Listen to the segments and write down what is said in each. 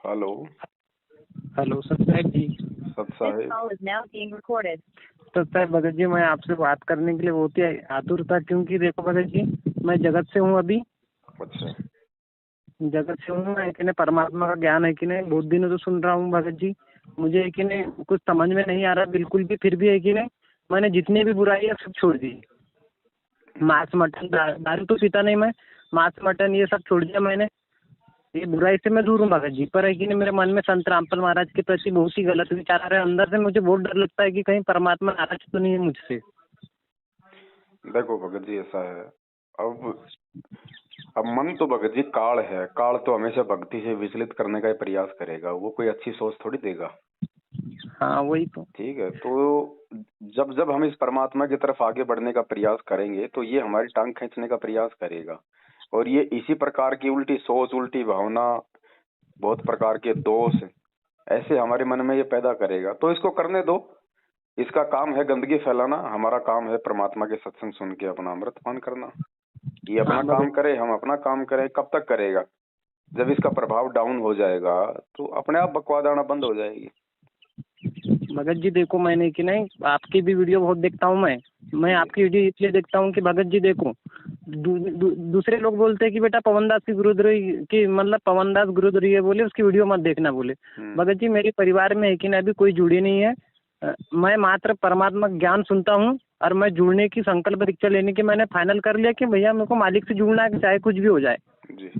Hello. Hello sir साहब जी। सत साहिब। तो सर भगत जी, मैं आपसे बात करने के लिए बहुत ही आतुर था, क्योंकि देखो भगत जी, मैं जगत से हूँ अभी। अच्छा। जगत से हूँ मैं, कि नहीं परमात्मा का ज्ञान है कि नहीं, बहुत दिनों से सुन रहा हूँ भगत जी। मुझे है कि नहीं कुछ समझ में नहीं आ रहा बिल्कुल भी, फिर भी है कि नहीं मैंने जितनी भी बुराई है सब छोड़ दी। मांस मटन दारू तो पीता नहीं मैं, मांस मटन ये सब छोड़ दिया मैंने। ये बुराई से मैं दूर हूँ भगत जी, पर है कि नहीं मेरे मन में संत रामपाल महाराज के प्रति बहुत ही गलत विचार आ रहे हैं। अंदर से मुझे बहुत डर लगता है कि कहीं परमात्मा नाराज तो नहीं है मुझसे। देखो भगत जी, ऐसा है। अब मन तो भगत जी काल है। काल तो हमेशा भक्ति से विचलित करने का ही प्रयास करेगा। वो कोई अच्छी सोच थोड़ी देगा। हाँ वही तो। ठीक है, तो जब जब हम इस परमात्मा की तरफ आगे बढ़ने का प्रयास करेंगे तो ये हमारी टांग खींचने का प्रयास करेगा। और ये इसी प्रकार की उल्टी सोच, उल्टी भावना, बहुत प्रकार के दोष ऐसे हमारे मन में ये पैदा करेगा। तो इसको करने दो। इसका काम है गंदगी फैलाना, हमारा काम है परमात्मा के सत्संग सुन के अपना अमृतपान करना। ये अपना हाँ काम भगत करे, हम अपना काम करें। कब तक करेगा? जब इसका प्रभाव डाउन हो जाएगा तो अपने आप बकवाद आना बंद हो जाएगी। भगत जी देखो, मैंने कि नहीं आपकी भी वीडियो बहुत देखता हूँ मैं जी। आपकी वीडियो इसलिए देखता हूँ कि भगत जी देखो, दूसरे लोग बोलते हैं कि बेटा पवन दास की गुरुद्रोही की, मतलब पवन दास गुरुद्रोही है बोले उसकी वीडियो मत देखना बोले। भगत जी मेरे परिवार में है कि नहीं अभी कोई जुड़ी नहीं है। मैं मात्र परमात्मा ज्ञान सुनता हूँ, और मैं जुड़ने की संकल्प दीक्षा लेने की मैंने फाइनल कर लिया कि भैया मेरे को मालिक से जुड़ना है, चाहे कुछ भी हो जाए। जी।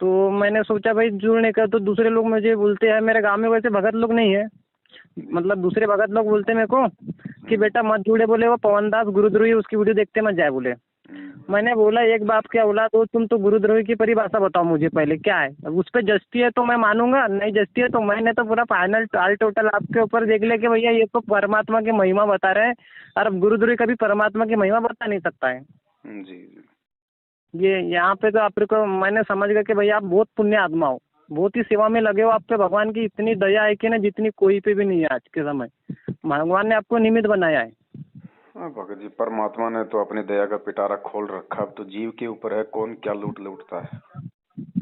तो मैंने सोचा भाई जुड़ने का, तो दूसरे लोग मुझे बोलते हैं, मेरे गाँव में वैसे भगत लोग नहीं है, मतलब दूसरे भगत लोग बोलते मेरे को कि बेटा मत जुड़े बोले, वो पवन दास गुरुद्रोही उसकी वीडियो देखते मत जाए बोले। मैंने बोला एक बाप की औलाद हो तुम, तो गुरुद्रोही की परिभाषा बताओ मुझे पहले क्या है। अब उस पर जस्ती है तो मैं मानूंगा, नहीं जस्ती है तो मैंने तो पूरा फाइनल ऑल टोटल आपके ऊपर देख लिया कि भैया ये तो परमात्मा की महिमा बता रहे हैं, और अब गुरुद्रोही कभी परमात्मा की महिमा बता नहीं सकता है। जी। जी। ये यहाँ पे तो आपको मैंने समझ गया कि भैया आप बहुत पुण्य आत्मा हो, बहुत ही सेवा में लगे हो। आप पे भगवान की इतनी दया है कि ना जितनी कोई पे भी नहीं है आज के समय। भगवान ने आपको निमित्त बनाया है। हाँ भगत जी, परमात्मा ने तो अपनी दया का पिटारा खोल रखा। अब तो जीव के ऊपर है कौन क्या लूटता है।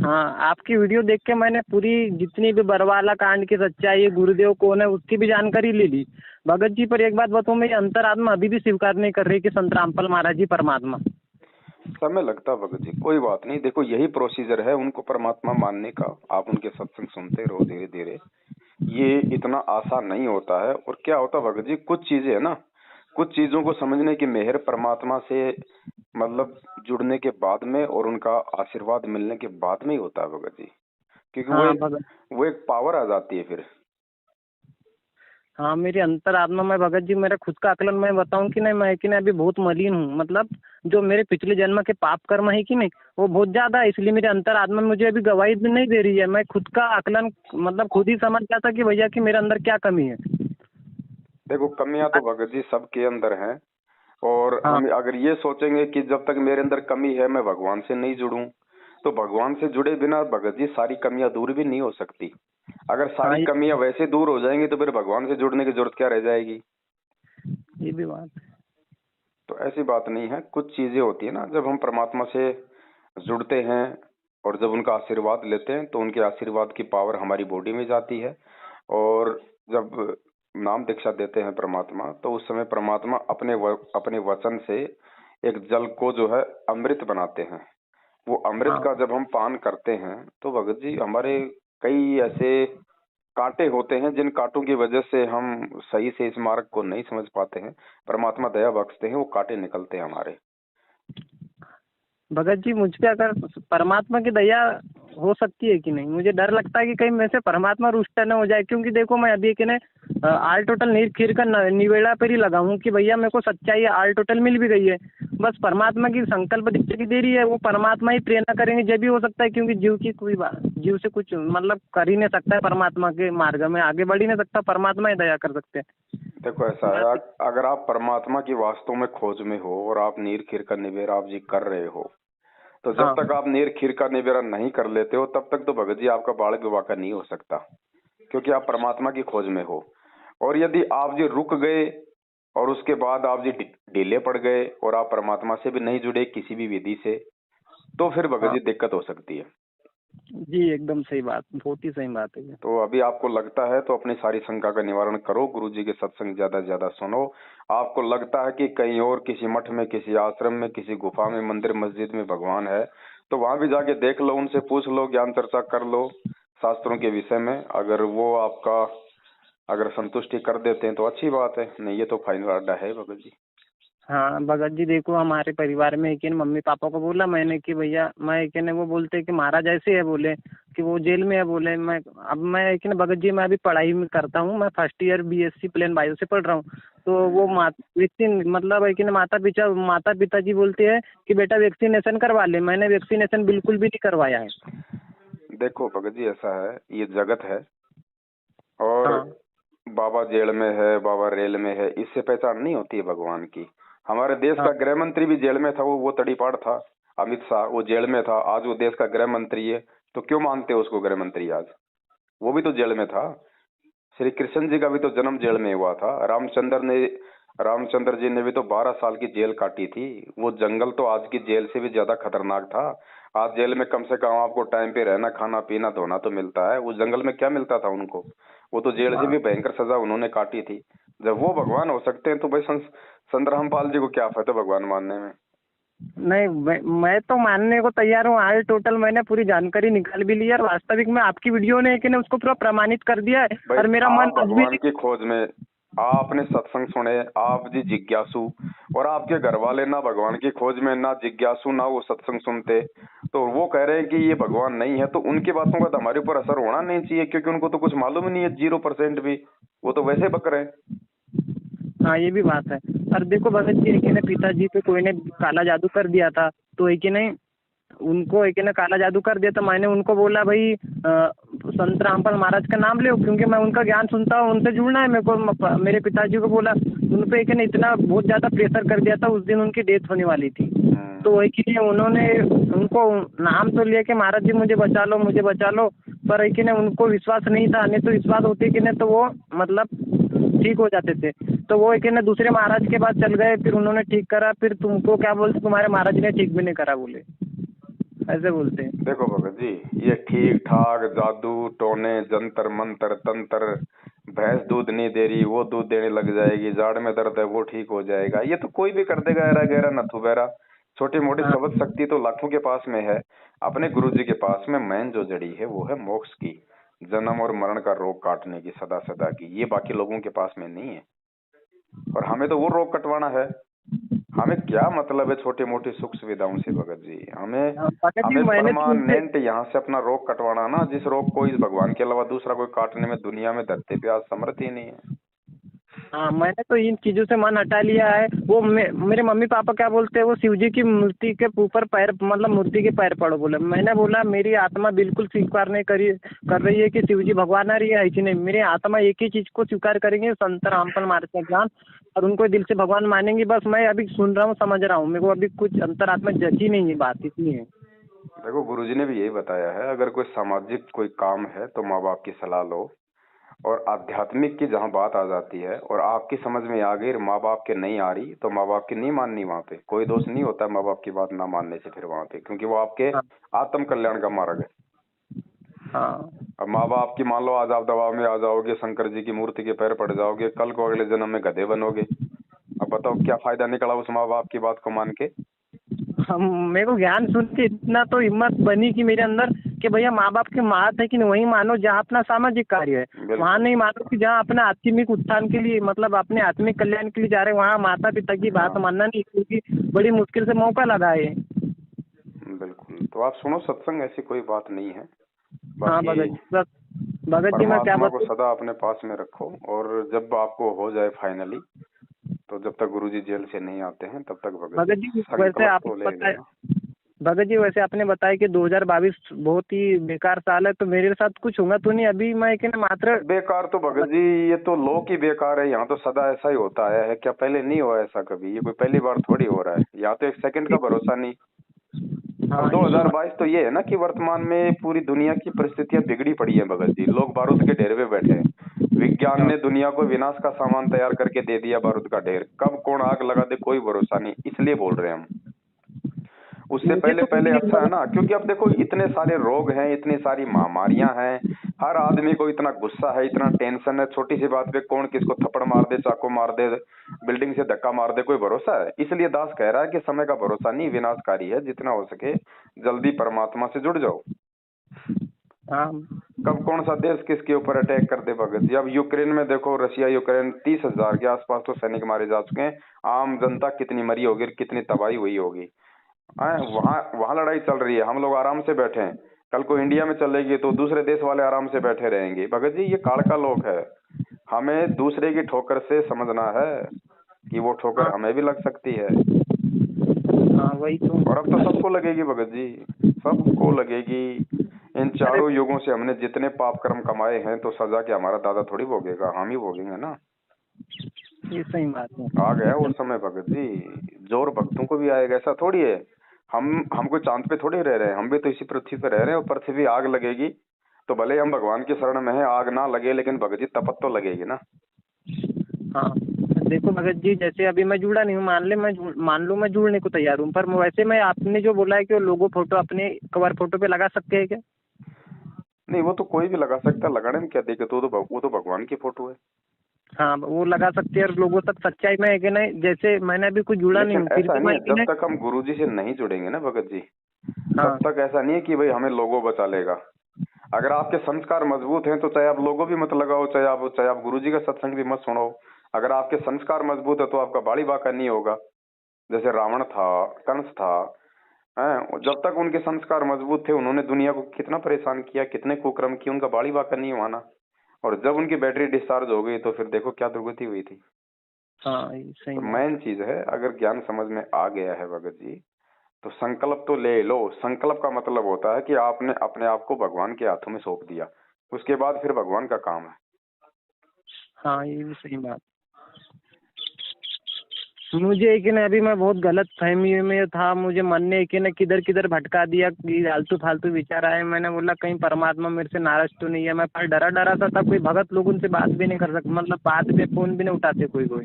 हाँ आपकी वीडियो देख के मैंने पूरी जितनी भी बरवाला कांड की सच्चाई, गुरुदेव कौन है उसकी भी जानकारी ले ली भगत जी। पर एक बात बताऊँ, मेरी अंतरात्मा अभी भी स्वीकार नहीं कर रही कि संत रामपाल महाराज जी परमात्मा। समय लगता है भगत जी, कोई बात नहीं। देखो यही प्रोसीजर है उनको परमात्मा मानने का। आप उनके सत्संग सुनते रहो धीरे धीरे। ये इतना आसान नहीं होता है। और क्या होता है भगत जी, कुछ चीजें है ना, कुछ चीजों को समझने की मेहर परमात्मा से मतलब जुड़ने के बाद में और उनका आशीर्वाद मिलने के बाद में ही होता है भगत जी। क्योंकि हाँ भगत। वो एक पावर आ जाती है फिर। हाँ मेरी अंतरात्मा में भगत जी, मेरा खुद का आकलन मैं बताऊं कि नहीं, मैं कि नहीं अभी बहुत मलिन हूँ। मतलब जो मेरे पिछले जन्म के पाप कर्म है कि नहीं वो बहुत ज्यादा है, इसलिए मेरी अंतरात्मा मुझे अभी गवाही नहीं दे रही है। मैं खुद का आकलन मतलब खुद ही समझ गया था कि भैया कि मेरे अंदर क्या कमी है। देखो कमियां तो भगत जी सबके अंदर हैं। और हाँ हम अगर ये सोचेंगे कि जब तक मेरे अंदर कमी है मैं भगवान से नहीं जुड़ूं, तो भगवान से जुड़े बिना भगत जी सारी कमियां दूर भी नहीं हो सकती। अगर हाँ सारी कमियां वैसे दूर हो जाएंगी तो फिर भगवान से जुड़ने की जरूरत क्या रह जाएगी। ये भी बात है। तो ऐसी बात नहीं है। कुछ चीजें होती है ना, जब हम परमात्मा से जुड़ते हैं और जब उनका आशीर्वाद लेते हैं तो उनके आशीर्वाद की पावर हमारी बॉडी में जाती है। और जब नाम दीक्षा देते हैं परमात्मा, तो उस समय परमात्मा अपने वचन से एक जल को जो है अमृत बनाते हैं। वो अमृत हाँ का जब हम पान करते हैं तो भगत जी हमारे कई ऐसे कांटे होते हैं जिन कांटों की वजह से हम सही से इस मार्ग को नहीं समझ पाते हैं। परमात्मा दया बख्शते हैं, वो कांटे निकलते हैं हमारे। भगत जी मुझ पे अगर परमात्मा की दया हो सकती है कि नहीं, मुझे डर लगता है कि कहीं मेरे से परमात्मा रुष्ट न हो जाए। क्योंकि देखो मैं अभी कि ने आल टोटल नीर खीर का निवेड़ा पर ही लगा हूँ कि भैया मेरे को सच्चाई आल टोटल मिल भी गई है, बस परमात्मा की संकल्प दीक्षा की देरी है। वो परमात्मा ही प्रेरणा करेंगे जब भी हो सकता है, क्योंकि जीव की कोई बात, जीव से कुछ मतलब कर ही नहीं सकता है, परमात्मा के मार्ग में आगे बढ़ ही नहीं सकता, परमात्मा ही दया कर सकते हैं। देखो ऐसा है, अगर आप परमात्मा की वास्तव में खोज में हो और आप नीर खीर का निवेरा आप जी कर रहे हो, तो जब हाँ तक आप नीर खीर का निवेरा नहीं कर लेते हो तब तक तो भगत जी आपका बाल विवाह का नहीं हो सकता। क्योंकि आप परमात्मा की खोज में हो। और यदि आप जी रुक गए और उसके बाद आप जी ढीले पड़ गए और आप परमात्मा से भी नहीं जुड़े किसी भी विधि से, तो फिर भगत हाँ जी दिक्कत हो सकती है। जी एकदम सही बात, बहुत ही सही बात है ये। तो अभी आपको लगता है तो अपनी सारी शंका का निवारण करो, गुरुजी के सत्संग ज्यादा से ज्यादा सुनो। आपको लगता है कि कहीं और किसी मठ में, किसी आश्रम में, किसी गुफा में, मंदिर मस्जिद में भगवान है, तो वहां भी जाके देख लो, उनसे पूछ लो, ज्ञान चर्चा कर लो शास्त्रों के विषय में। अगर वो आपका अगर संतुष्टि कर देते हैं तो अच्छी बात है, नहीं ये तो फाइनल अड्डा है भगत जी। हाँ भगत जी देखो, हमारे परिवार में एक मम्मी पापा को बोला मैंने कि भैया, मैं एक ने वो बोलते कि महाराज ऐसे है, बोले कि वो जेल में है, बोले मैं अब मैं एक भगत जी मैं अभी पढ़ाई में करता हूँ, मैं first year BSc plain bio से पढ़ रहा हूँ। तो वो वैक्सीन मतलब एक माता पिताजी बोलते हैं कि बेटा वैक्सीनेशन करवा ले, मैंने वैक्सीनेशन बिल्कुल भी नहीं करवाया है। देखो भगत जी ऐसा है, ये जगत है और हाँ बाबा जेल में है, बाबा रेल में है, इससे पहचान नहीं होती है भगवान की। हमारे देश हाँ का गृह मंत्री भी जेल में था, वो तड़ीपाड़ था, अमित शाह, वो जेल में था, आज वो देश का गृह मंत्री है। तो क्यों मानते हो उसको गृह मंत्री आज? वो भी तो जेल में था। श्री कृष्ण जी का भी तो जन्म जेल में हुआ था। रामचंद्र जी ने भी तो 12 साल की जेल काटी थी। वो जंगल तो आज की जेल से भी ज्यादा खतरनाक था। आज जेल में कम से कम आपको टाइम पे रहना, खाना पीना, धोना तो मिलता है, उस जंगल में क्या मिलता था उनको? वो तो जेल से हाँ। भी भयंकर सजा उन्होंने काटी थी। जब वो भगवान हो सकते हैं तो भाई संत रामपाल जी को क्या फायदा भगवान मानने में? नहीं मैं तो मानने को तैयार हूँ, आज टोटल मैंने पूरी जानकारी निकाल भी ली है, और वास्तविक में आपकी वीडियो ने कि ने उसको पूरा प्रमाणित कर दिया है, भाई और मेरा मन आप आज भी। भगवान की खोज में, आपने सत्संग सुने, आप जी जिज्ञासु, और आपके घर वाले ना भगवान की खोज में, ना जिज्ञासु, ना वो सत्संग सुनते, तो वो कह रहे हैं कि ये भगवान नहीं है, तो उनकी बातों का तो हमारे ऊपर असर होना नहीं चाहिए, क्योंकि उनको तो कुछ मालूम ही नहीं है, 0% भी। वो तो वैसे बक रहे हैं। हाँ ये भी बात है। और देखो भगत जी, एक ने पिताजी पे कोई ने काला जादू कर दिया था, तो एक नहीं उनको एक ने काला जादू कर दिया, तो मैंने उनको बोला भाई संत रामपाल महाराज का नाम ले, क्योंकि मैं उनका ज्ञान सुनता हूँ, उनसे जुड़ना है मेरे को। मेरे पिताजी को बोला, उन पे एक ने इतना बहुत ज़्यादा प्रेशर कर दिया था, उस दिन उनकी डेथ होने वाली थी। तो वही के लिए उन्होंने उनको नाम तो लिया कि महाराज जी मुझे बचा लो, मुझे बचा लो, पर एक ने उनको विश्वास नहीं था, नहीं तो विश्वास होते कि नहीं तो वो मतलब ठीक हो जाते थे। तो वो एक ने दूसरे महाराज के पास चल गए, फिर उन्होंने ठीक करा, फिर तुमको क्या बोलते, तुम्हारे महाराज ने ठीक भी नहीं करा, बोले ऐसे बोलते हैं। देखो भगत जी, ये ठीक ठाक जादू टोने, जंतर मंतर तंत्र, भैंस दूध नहीं दे रही वो दूध देने लग जाएगी, जाड़ में दर्द है वो ठीक हो जाएगा, ये तो कोई भी कर देगा, ऐरा गहरा नथु बहरा। छोटी मोटी हाँ शब्द शक्ति तो लाखों के पास में है। अपने गुरु जी के पास में मैन जो जड़ी है वो है मोक्ष की, जन्म और मरण का रोग काटने की, सदा सदा की। ये बाकी लोगों के पास में नहीं है, और हमें तो वो रोग कटवाना है। हमें क्या मतलब है छोटी मोटी सुख सुविधाओं से भगत जी? हमें हाँ, भगत जी हमें मैंने तो उनसे। परमानेंट यहाँ से अपना रोग कटवाना ना, जिस रोग को इस भगवान के अलावा दूसरा कोई काटने में दुनिया में धरती पे आज समर्थ ही नहीं है। हाँ मैंने तो इन चीज़ों से मन हटा लिया है। वो मेरे मम्मी पापा क्या बोलते हैं, वो शिव जी की मूर्ति के ऊपर पैर मतलब मूर्ति के पैर पड़ो, बोले। मैंने बोला मेरी आत्मा बिल्कुल स्वीकार नहीं कर रही है कि शिव जी भगवान आ रही है कि नहीं। मेरी आत्मा एक ही चीज़ को स्वीकार करेंगे, संत रामपाल महाराज का ज्ञान, और उनको दिल से भगवान मानेंगे। बस मैं अभी सुन रहा हूँ, समझ रहा हूँ, मेरे को अभी कुछ अंतरात्मा जची नहीं है, बात इतनी है। देखो गुरुजी ने भी यही बताया है, अगर कोई सामाजिक कोई काम है तो माँ बाप की सलाह लो, और आध्यात्मिक की जहाँ बात आ जाती है और आपकी समझ में आ गई, माँ बाप के नहीं आ रही, तो माँ बाप की नहीं माननी। वहाँ पे कोई दोष नहीं होता माँ बाप की बात ना मानने से फिर वहाँ पे, क्योंकि वो आपके हाँ आत्म कल्याण का मार्ग है। हाँ अब माँ बाप की मान लो आज आप दबाव में आ जाओगे, शंकर जी की मूर्ति के पैर पड़ जाओगे, कल को अगले जन्म में गधे बनोगे। अब बताओ क्या फायदा निकला उस माँ बाप की बात को मान के? हम मेरे को ज्ञान सुन के इतना तो हिम्मत बनी कि मेरे अंदर, कि भैया माँ बाप की बात है कि नहीं, वही मानो जहाँ अपना सामाजिक कार्य है। वहाँ बिल्कुल। नहीं मानो कि जहाँ अपने आत्मिक उत्थान के लिए, मतलब अपने आत्मिक कल्याण के लिए जा रहे हैं, वहाँ माता पिता की बात हाँ मानना नहीं, क्योंकि बड़ी मुश्किल से मौका लगा है। बिल्कुल, तो आप सुनो सत्संग, ऐसी कोई बात नहीं है। हाँ बाकी भगत जी, बस भगत जी मैं क्या परमात्मा को बताऊँ। सदा अपने पास में रखो, और जब आपको हो जाए फाइनली, तो जब तक गुरुजी जेल से नहीं आते हैं तब तक भगत जी भगत जी वैसे संकल्प तो आपने ले बताया, लेना। भगत जी वैसे आपने बताया कि 2022 बहुत ही बेकार साल है, तो मेरे साथ कुछ होगा तो नहीं? अभी मैं कि मात्र। बेकार तो भगत जी, ये तो लोग ही बेकार है, यहाँ तो सदा ऐसा ही होता है क्या पहले नहीं हुआ ऐसा कभी? ये कोई पहली बार थोड़ी हो रहा है, यहाँ तो एक सेकंड का भरोसा नहीं। अब हाँ ये तो 2022 तो ये है ना कि वर्तमान में पूरी दुनिया की परिस्थितियां बिगड़ी पड़ी है भगत जी, लोग बारूद के ढेर पे बैठे हैं। विज्ञान हाँ ने दुनिया को विनाश का सामान तैयार करके दे दिया, बारूद का ढेर, कब कौन आग लगा दे कोई भरोसा नहीं, इसलिए बोल रहे हैं हम। उससे मुझे पहले तो कुछ पहले नहीं अच्छा है लगा। ना, क्योंकि अब देखो इतने सारे रोग हैं, इतनी सारी महामारियां हैं, हर आदमी को इतना गुस्सा है, इतना टेंशन है, छोटी सी बात पे कौन किसको थप्पड़ मार दे, चाकू मार दे, बिल्डिंग से धक्का मार दे, कोई भरोसा है? इसलिए दास कह रहा है कि समय का भरोसा नहीं, विनाशकारी है, जितना हो सके जल्दी परमात्मा से जुड़ जाओ। हाँ कब कौन सा देश किसके ऊपर अटैक कर दे भगत जी। अब यूक्रेन में देखो, रशिया यूक्रेन 30,000 के आसपास तो सैनिक मारे जा चुके हैं, आम जनता कितनी मरी होगी, कितनी तबाही हुई होगी। वहां वहां लड़ाई चल रही है, हम लोग आराम से बैठे हैं। कल को इंडिया में चलेगी तो दूसरे देश वाले आराम से बैठे रहेंगे। भगत जी ये काल का लोक है, हमें दूसरे की ठोकर से समझना है कि वो ठोकर हाँ हमें भी लग सकती है। हाँ, वही तो। और अब तो सबको लगेगी भगत जी, सबको लगेगी। इन अरे चारों युगों से हमने जितने पाप कर्म कमाए हैं तो सजा के हमारा दादा थोड़ी भोगेगा, हम ही भोगेंगे ना। ये सही बात है। आ गया वो समय भगत जी, जोर भक्तों को भी आएगा, ऐसा थोड़ी है। हम कोई चांद पे थोड़ी रह रहे हैं, हम भी तो इसी पृथ्वी पे रह रहे हैं। और पृथ्वी आग लगेगी तो भले हम भगवान की शरण में है, आग ना लगे लेकिन भगत जी तपत तो लगेगी ना। हाँ देखो भगत जी, जैसे अभी मैं जुड़ा नहीं हूँ, मान लो मैं जुड़ने को तैयार हूँ, पर वैसे मैं, आपने जो बोला है कि वो लोगो फोटो अपने कवर फोटो पे लगा सकते हैं क्या? नहीं वो तो कोई भी लगा सकता है, लगाने में क्या दिक्कत, वो तो भगवान की फोटो है। हाँ वो लगा सकते हैं, और लोगों तक सच्चाई में है कि नहीं, जैसे मैंने अभी कुछ जुड़ा नहीं लेकिन हूँ फिर ऐसा भी नहीं मैं है, कि जब नहीं। तक हम गुरुजी से नहीं जुड़ेंगे ना भगत जी, तब हाँ तक ऐसा नहीं है कि भाई हमें लोगो बचा लेगा। अगर आपके संस्कार मजबूत हैं तो चाहे आप लोगो भी मत लगाओ, चाहे आप गुरुजी का सत्संग भी मत सुनो। अगर आपके संस्कार मजबूत है तो आपका बाड़ी बाका नहीं होगा। जैसे रावण था, कंस था, हैं, जब तक उनके संस्कार मजबूत थे उन्होंने दुनिया को कितना परेशान किया, कितने कुकर्म किए, उनका बाड़ी बाका नहीं हुआ ना। और जब उनकी बैटरी डिस्चार्ज हो गई तो फिर देखो क्या दुर्गति हुई थी। हाँ, ये सही तो बात। मेन चीज है, अगर ज्ञान समझ में आ गया है भगत जी, तो संकल्प तो ले लो। संकल्प का मतलब होता है कि आपने अपने आप को भगवान के हाथों में सौंप दिया, उसके बाद फिर भगवान का काम है। हाँ ये भी सही बात। मुझे कि ना अभी मैं बहुत गलत फहमी में था, मुझे मन ने कि ना किधर किधर भटका दिया कि आलतू फालतू विचार आए। मैंने बोला कहीं परमात्मा मेरे से नाराज तो नहीं है। मैं पर डरा डरा सा था, कोई भगत लोग उनसे बात भी नहीं कर सकता, मतलब बात पे फोन भी नहीं उठाते कोई कोई।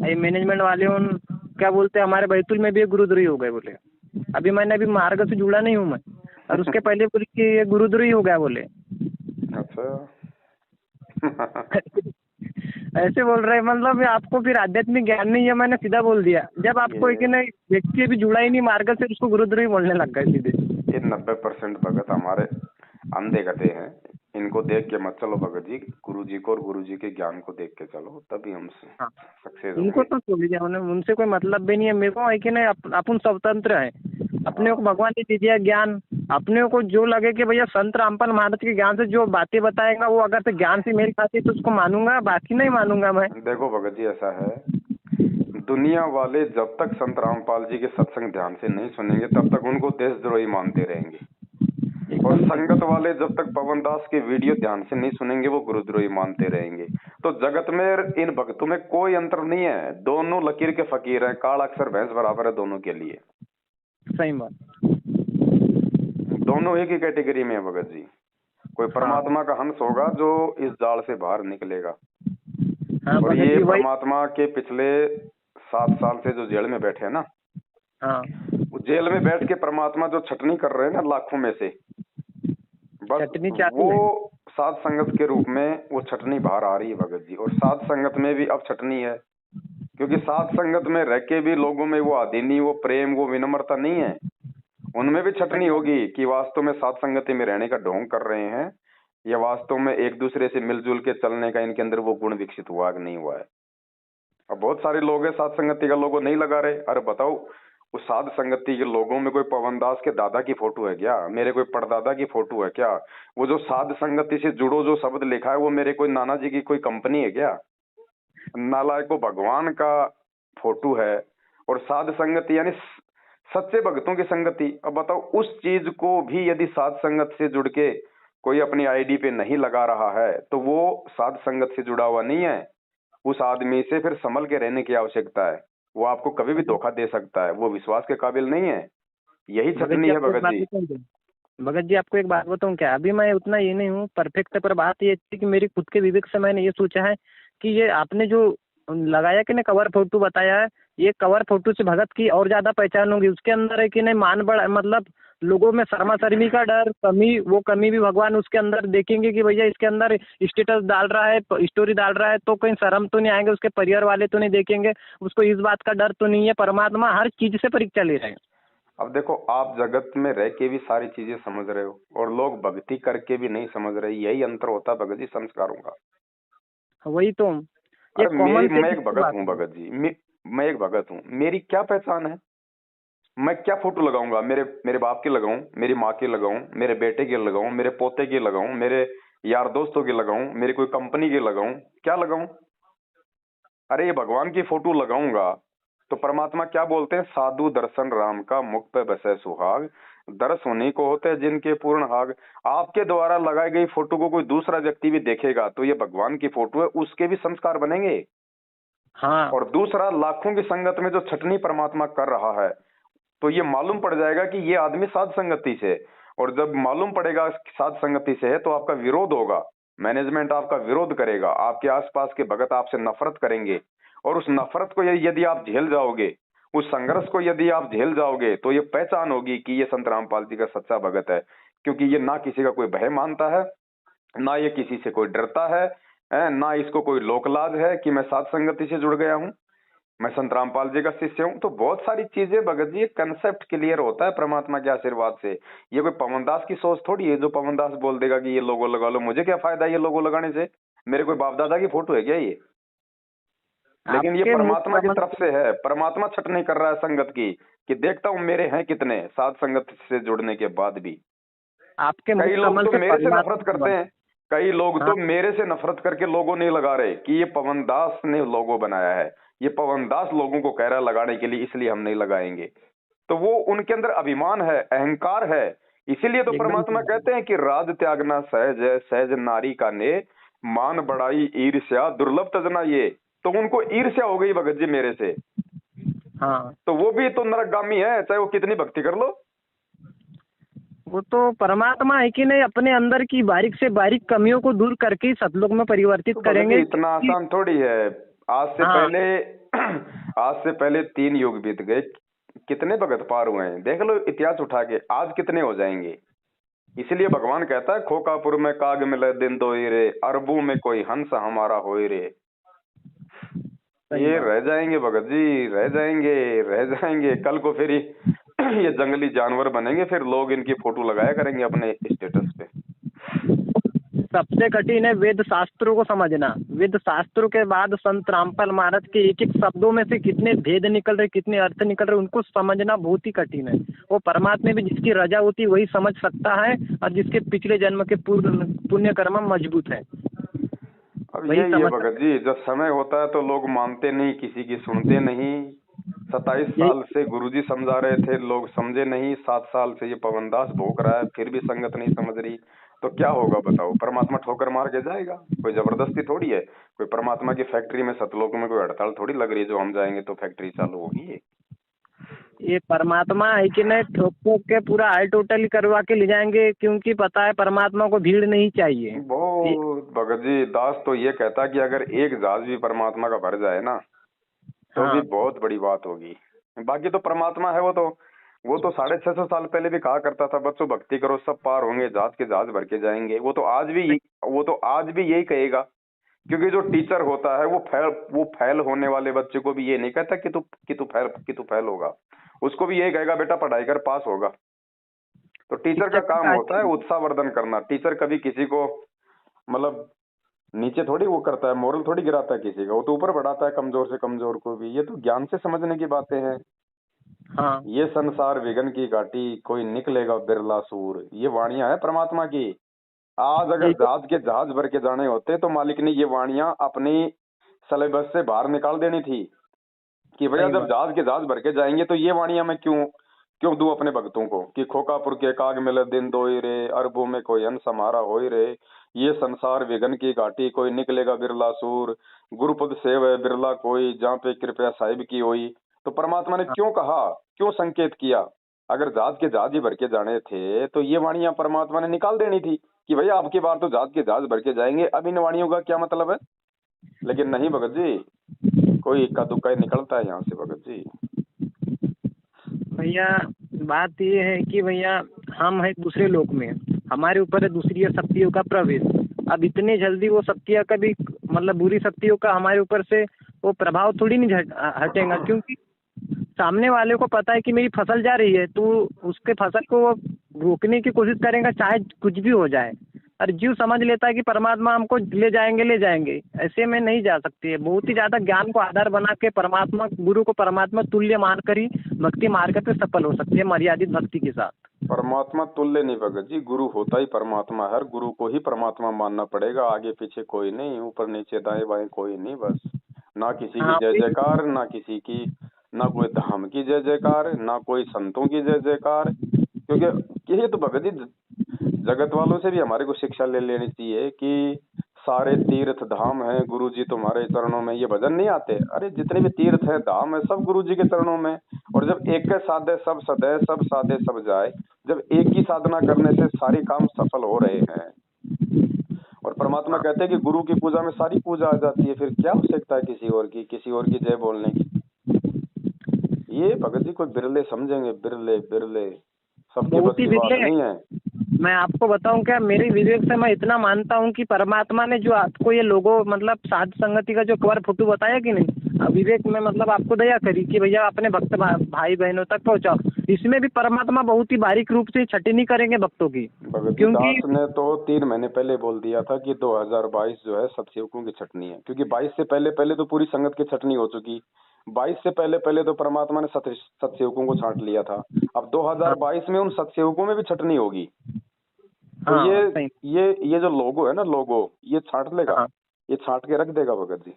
ये मैनेजमेंट वाले उन क्या बोलते हैं, हमारे बैतूल में भी एक गुरुद्रोही हो गए बोले। अभी मैंने अभी मार्ग से जुड़ा नहीं हूँ मैं, और उसके पहले बोले कि ये गुरुद्रोही हो गया बोले। अच्छा। ऐसे बोल रहे हैं, मतलब आपको फिर आध्यात्मिक ज्ञान नहीं है। मैंने सीधा बोल दिया, जब आपको एक ये ना व्यक्ति भी जुड़ा ही नहीं मार्ग से, उसको गुरुद्रोही बोलने लग गए सीधे। ये 90% भगत हमारे अंधे गधे हैं। इनको देख के मत चलो भगत जी, गुरु जी को और गुरु जी के ज्ञान को देख के चलो, तभी हम हाँ सक्सेस उनको होंगे। तो छोड़ दिया उन्हें, उनसे कोई मतलब भी नहीं है मेरे को, है कि नहीं। अपन स्वतंत्र है, अपने को हाँ भगवान ने दे दिया ज्ञान। अपने को जो लगे कि भैया संत रामपाल महाराज के ज्ञान से जो बातें बताएगा, वो अगर से ज्ञान से मेल खाती तो उसको मानूंगा, बाकी नहीं मानूंगा मैं। देखो भगत जी ऐसा है, दुनिया वाले जब तक संत रामपाल जी के सत्संग ध्यान से नहीं सुनेंगे तब तक उनको देशद्रोही मानते रहेंगे। और एकदम सही। संगत वाले जब तक पवन दास के वीडियो ध्यान से नहीं सुनेंगे वो गुरुद्रोही मानते रहेंगे। तो जगत में इन भक्तों में कोई अंतर नहीं है, दोनों लकीर के फकीर हैं, काल अक्षर भैंस बराबर है दोनों के लिए। सही बात। दोनों एक ही कैटेगरी में है भगत जी। कोई हाँ परमात्मा का हंस होगा जो इस जाल से बाहर निकलेगा। हाँ और भगत ये जी वही। परमात्मा के पिछले 7 साल से जो जेल में बैठे हैं ना, हाँ वो जेल में बैठ के परमात्मा जो छटनी कर रहे हैं ना लाखों में से, बस चटनी वो चालू है। साध संगत के रूप में वो छटनी बाहर आ रही है भगत जी। और साध संगत में भी अब छटनी है, क्योंकि साध संगत में रह के भी लोगों में वो आदीनी, वो प्रेम, वो विनम्रता नहीं है। उनमें भी छटनी होगी कि वास्तव में साध संगति में रहने का ढोंग कर रहे हैं या वास्तव में एक दूसरे से मिलजुल के चलने का इनके अंदर वो गुण विकसित हुआ कि नहीं हुआ है। अब बहुत सारे लोग हैं साध संगति का लोगो नहीं लगा रहे। अरे बताओ, उस साध संगति के लोगों में कोई पवनदास के दादा की फोटो है क्या, मेरे कोई परदादा की फोटो है क्या? वो जो साध संगति से जुड़ो जो शब्द लिखा है वो मेरे कोई नाना जी की कोई कंपनी है क्या? नालायक को भगवान का फोटो है। और साध संगति यानी सच्चे भक्तों की संगति। अब बताओ, उस चीज को भी यदि साध संगत से जुड़ के कोई अपनी आईडी पे नहीं लगा रहा है तो वो साध संगत से जुड़ा हुआ नहीं है। उस आदमी से फिर संभल के रहने की आवश्यकता है, वो आपको कभी भी धोखा दे सकता है, वो विश्वास के काबिल नहीं है। यही भगत छटनी जी है आपको एक भगत बात जी। बताऊं क्या? भगत जी आपको एक बात बताऊं क्या, अभी मैं उतना ये नहीं हूँ परफेक्ट, पर बात ये थी कि मेरी खुद के विवेक से मैंने ये सोचा है कि ये आपने जो लगाया कि नहीं कवर फोटो बताया है, ये कवर फोटो से भगत की और ज्यादा पहचान होगी। उसके अंदर है कि नहीं मान बड़ा मतलब लोगों में शर्मा शर्मी का डर, कमी, वो कमी भी भगवान उसके अंदर देखेंगे कि भैया इसके अंदर स्टेटस डाल रहा है, स्टोरी डाल रहा है, तो कहीं शर्म तो नहीं आएंगे, उसके परिवार वाले तो नहीं देखेंगे, उसको इस बात का डर तो नहीं है। परमात्मा हर चीज से परीक्षा ले रहे हैं। अब देखो, आप जगत में रह के भी सारी चीजें समझ रहे हो और लोग भक्ति करके भी नहीं समझ रहे। यही अंतर होता है भगत जी संस्कारों का। वही तो, ये अरे कॉमन मैं सेंस एक की भगत बात हूँ है। भगत जी, मैं एक भगत हूँ। मेरी क्या पहचान है? मैं क्या फोटो लगाऊंगा? मेरे मेरे बाप की लगाऊं, मेरी माँ की लगाऊं, मेरे बेटे की लगाऊं, मेरे पोते की लगाऊं, मेरे यार दोस्तों की लगाऊं, मेरी कोई कंपनी की लगाऊं, क्या लगाऊं? अरे ये भगवान की फोटो लगाऊंगा तो परमात्मा क्या बोलते हैं? साधु दर्शन राम का, मुख पे बसे सुहाग, दर्श उन्हीं को होते हैं जिनके पूर्ण हाग। आपके द्वारा लगाई गई फोटो को कोई दूसरा व्यक्ति भी देखेगा तो ये भगवान की फोटो है, उसके भी संस्कार बनेंगे। हाँ और दूसरा, लाखों की संगत में जो छटनी परमात्मा कर रहा है तो ये मालूम पड़ जाएगा कि ये आदमी साध संगति से। और जब मालूम पड़ेगा कि साध संगति से है तो आपका विरोध होगा, मैनेजमेंट आपका विरोध करेगा, आपके आसपास के भगत आपसे नफरत करेंगे। और उस नफरत को यदि आप झेल जाओगे, उस संघर्ष को यदि आप झेल जाओगे, तो ये पहचान होगी कि ये संत रामपाल जी का सच्चा भगत है। क्योंकि ये ना किसी का कोई भय मानता है, ना ये किसी से कोई डरता है, ना इसको कोई लोकलाज है कि मैं साध संगति से जुड़ गया हूँ, मैं संत रामपाल जी का शिष्य हूँ। तो बहुत सारी चीजें भगत जी, कंसेप्ट क्लियर होता है परमात्मा के आशीर्वाद से। ये कोई पवन दास की सोच थोड़ी है जो पवन दास बोल देगा कि ये लोगो लगा लो, मुझे क्या फायदा ये लोगो लगाने से, मेरे कोई बाप दादा की फोटो है क्या ये? लेकिन ये आपके मुख परमात्मा की कमल तरफ से है। परमात्मा छट नहीं कर रहा है संगत की कि देखता हूँ मेरे हैं कितने साध संगत से जुड़ने के बाद भी। आपके मुख कई लोग कमल तो से मेरे से नफरत परमात्मा करते बन। हैं, कई लोग हाँ तो मेरे से नफरत करके लोगो नहीं लगा रहे कि ये पवन दास ने लोगो बनाया है, ये पवन दास लोगों को कह रहा है लगाने के लिए, इसलिए हम नहीं लगाएंगे। तो वो उनके अंदर अभिमान है, अहंकार है। इसीलिए तो एकदम परमात्मा सही बात। कहते हैं कि राज त्यागना सहज है, सहज नारी का ने, मान बढ़ाई ईर्ष्या दुर्लभ तजना ये। तो उनको ईर्ष्या हो गई भगत जी मेरे से, हाँ तो वो भी तो नरकगामी है, चाहे वो कितनी भक्ति कर लो। वो तो परमात्मा है कि नहीं, अपने अंदर की बारीक से बारीक कमियों को दूर करके ही सतलोक में परिवर्तित तो भगत जी करेंगे इतना कि। आसान थोड़ी है। आज से हाँ पहले आज से पहले 3 युग बीत गए, कितने भगत पार हुए हैं देख लो इतिहास उठा के, आज कितने हो जाएंगे। इसलिए भगवान कहता है खोकापुर में काग मिले दिन दोई रे, अरबों में कोई हंस हमारा होए रे। सही ये बात। रह जाएंगे भगत जी, रह जाएंगे, रह जाएंगे। कल को फिर ये जंगली जानवर बनेंगे, फिर लोग इनकी फोटो लगाया करेंगे अपने स्टेटस पे। सबसे कठिन है वेद शास्त्रों को समझना। वेद शास्त्रों के बाद संत रामपाल महाराज के एक एक शब्दों में से कितने भेद निकल रहे, कितने अर्थ निकल रहे, उनको समझना बहुत ही कठिन है। वो परमात्मा भी जिसकी रजा होती है वही समझ सकता है, और जिसके पिछले जन्म के पूर्ण पुण्य कर्म मजबूत है अब वही यही है समझ भगत सकता जी, जब समय होता है तो लोग मानते नहीं, किसी की सुनते नहीं। 27 साल है। से गुरुजी समझा रहे थे, लोग समझे नहीं। 7 साल से ये पवन दास भोग रहा है, फिर भी संगत नहीं समझ रही। तो क्या होगा बताओ? परमात्मा ठोकर मार के जाएगा? कोई जबरदस्ती थोड़ी है। कोई परमात्मा की फैक्ट्री में सतलोक में कोई हड़ताल थोड़ी लग रही है जो हम जाएंगे तो फैक्ट्री चालू होगी। ये परमात्मा है कि नहीं, ठोक ठोक के पूरा हाई टोटल करवा के ले जाएंगे, क्योंकि पता है परमात्मा को भीड़ नहीं चाहिए। बहुत भगत जी, दास तो ये कहता कि अगर एक जहाज भी परमात्मा का भर जाए ना तो भी हाँ बहुत बड़ी बात होगी। बाकी तो परमात्मा है, वो तो 650 साल पहले भी कहा करता था, बच्चों भक्ति करो सब पार होंगे, जहाज के जहाज भर के जाएंगे। वो तो आज भी यही कहेगा। क्योंकि जो टीचर होता है वो फेल होने वाले बच्चे को भी ये नहीं कहता कि तू फेल होगा। उसको भी यही कहेगा बेटा पढ़ाई कर, पास होगा। तो टीचर का शिक्षक काम का होता है उत्साहवर्धन करना। टीचर कभी किसी को मतलब नीचे थोड़ी वो करता है, मोरल थोड़ी गिराता है किसी का, वो तो ऊपर बढ़ाता है कमजोर से कमजोर को भी। ये तो ज्ञान से समझने की बातें हैं। हाँ ये संसार विघन की घाटी, कोई निकलेगा बिरला सूर, ये वाणियां है परमात्मा की। आज अगर यही तो। जहाज के जहाज भर के जाने होते तो मालिक ने ये वाणियां अपनी सिलेबस से बाहर निकाल देनी थी कि भैया सही जब बात। जहाज के जहाज भर के जाएंगे तो ये वाणियां मैं क्यों क्यों दूं अपने भक्तों को कि खोकापुर के काग मिले दिन दोई रे, अरबों में कोई अंश हमारा होई रे, ये संसार विघन की घाटी, कोई निकलेगा बिरला सूर, गुरुपद सेव है बिरला कोई, जहाँ पे कृपया साहिब की होई। तो परमात्मा ने हाँ, क्यों कहा, क्यों संकेत किया? अगर जहाज के जहाज ही भर के जाने थे तो ये वाणियां परमात्मा ने निकाल देनी थी कि भैया आपकी बार तो जहाज के जहाज भर के जाएंगे। अब इन वाणियों का क्या मतलब है? लेकिन नहीं भगत जी, कोई इक्का दुक्का ही निकलता है यहाँ से भगत जी। भैया बात ये है कि भैया हम हैं दूसरे लोक में, हमारे ऊपर है दूसरी शक्तियों का प्रवेश। अब इतनी जल्दी वो शक्तियाँ कभी मतलब बुरी शक्तियों का हमारे ऊपर से वो प्रभाव थोड़ी नहीं हटेगा, क्योंकि सामने वाले को पता है कि मेरी फसल जा रही है, तो उसके फसल को वो रोकने की कोशिश करेगा चाहे कुछ भी हो जाए। और जीव समझ लेता है कि परमात्मा हमको ले जाएंगे, ऐसे में नहीं जा सकती है। बहुत ही ज़्यादा ज्ञान को आधार बना के परमात्मा गुरु को परमात्मा तुल्य मानकर ही भक्ति मार्ग पे सफल हो सकती है, मर्यादित भक्ति के साथ। परमात्मा तुल्य नहीं भगत जी, गुरु होता ही परमात्मा है। हर गुरु को ही परमात्मा मानना पड़ेगा, आगे पीछे कोई नहीं, ऊपर नीचे दाएं बाएं कोई नहीं। बस ना किसी की हाँ जय जयकार, ना किसी की, ना कोई धाम की जय जयकार, ना कोई संतों की जय जयकार। क्योंकि यही तो भगत जी जगत वालों से भी हमारे को शिक्षा ले लेनी चाहिए कि सारे तीर्थ धाम है गुरु जी तुम्हारे चरणों में। ये भजन नहीं आते, अरे जितने भी तीर्थ है धाम है सब गुरु जी के चरणों में। और जब एक के साधे सब सदे, सब साधे सब जाए, जब एक ही साधना करने से सारे काम सफल हो रहे हैं। और परमात्मा कहते हैं कि गुरु की पूजा में सारी पूजा आ जाती है, फिर क्या आवश्यकता है किसी और की जय बोलने की। ये भगत जी कोई बिरले समझेंगे, बिरले बिरले, सबके बस बहुत ही की बात बिरले। नहीं है। मैं आपको बताऊं क्या, मेरी विवेक से मैं इतना मानता हूं कि परमात्मा ने जो आपको ये लोगों मतलब साध संगति का जो कवर फुटू बताया कि नहीं, विवेक में मतलब आपको दया करी कि भैया अपने भक्त भाई बहनों तक पहुंचाओ। इसमें भी परमात्मा बहुत ही बारीक रूप से छटनी करेंगे भक्तों की, भगत जी क्योंकि दास ने तो 3 महीने पहले बोल दिया था कि 2022 जो है सतसेवकों की छटनी है, क्योंकि 22 से पहले पहले तो पूरी संगत की छटनी हो चुकी। 22 से पहले पहले तो परमात्मा ने सतसेवकों को छांट लिया था। अब 2022 में उन सतसेवकों में भी छटनी होगी। तो हाँ सही। ये जो लोगो है ना, लोगो ये छांट लेगा, हाँ, ये छांट के रख देगा भगत जी।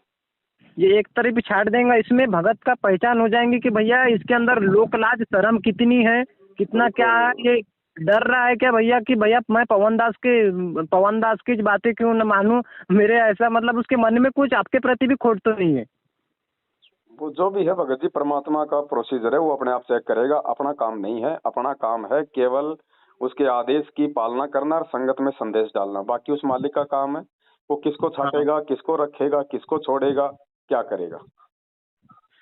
ये एक तरफ भी छाट देगा, इसमें भगत का पहचान हो जाएंगे कि भैया इसके अंदर लोक लाज शर्म कितनी है, कितना क्या है। बिल्कुल। ये डर रहा है क्या भैया कि भैया मैं पवन दास की बातें क्यों न मानूं, मेरे ऐसा मतलब उसके मन में कुछ आपके प्रति भी खोट तो नहीं है। वो जो भी है भगत जी परमात्मा का प्रोसीजर है, वो अपने आप चेक करेगा। अपना काम नहीं है, अपना काम है केवल उसके आदेश की पालना करना और संगत में संदेश डालना। बाकी उस मालिक का काम है, वो किसको हाँ छाटेगा, किसको रखेगा, किसको छोड़ेगा, क्या करेगा।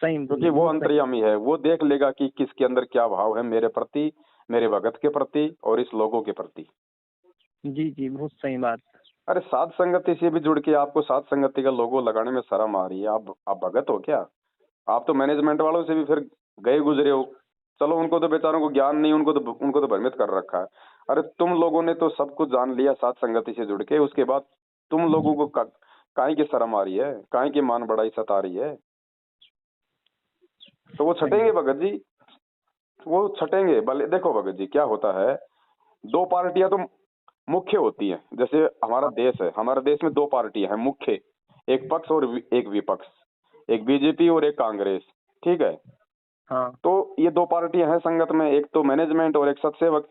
सही क्योंकि बोले, वो बहुत सही। अंतर्यामी है, वो देख लेगा कि किसके अंदर क्या भाव है मेरे प्रति, मेरे भगत के प्रति और इस लोगों के प्रति। जी जी, बहुत सही बात। अरे साध संगति से भी जुड़ के आपको साध संगति का लोगो लगाने में शर्म आ रही है। आप भगत हो क्या? आप तो मैनेजमेंट वालों से भी फिर गए गुजरे हो। चलो उनको तो बेचारों को ज्ञान नहीं, उनको तो भ्रमित कर रखा है। अरे तुम लोगों ने तो सब कुछ जान लिया साथ संगति से जुड़ के, उसके बाद तुम लोगों को काहे की शर्म आ रही है, काहे की मान बढ़ाई सता रही है? तो वो सही छटेंगे भगत जी, वो छटेंगे। भले देखो भगत जी क्या होता है, 2 पार्टियां तो मुख्य होती हैं। जैसे हमारा देश है, हमारे देश में 2 पार्टियां हैं मुख्य, एक पक्ष और एक विपक्ष, एक बीजेपी और एक कांग्रेस। ठीक है, हाँ तो ये 2 पार्टियां हैं संगत में, एक तो मैनेजमेंट और एक सतसेवक।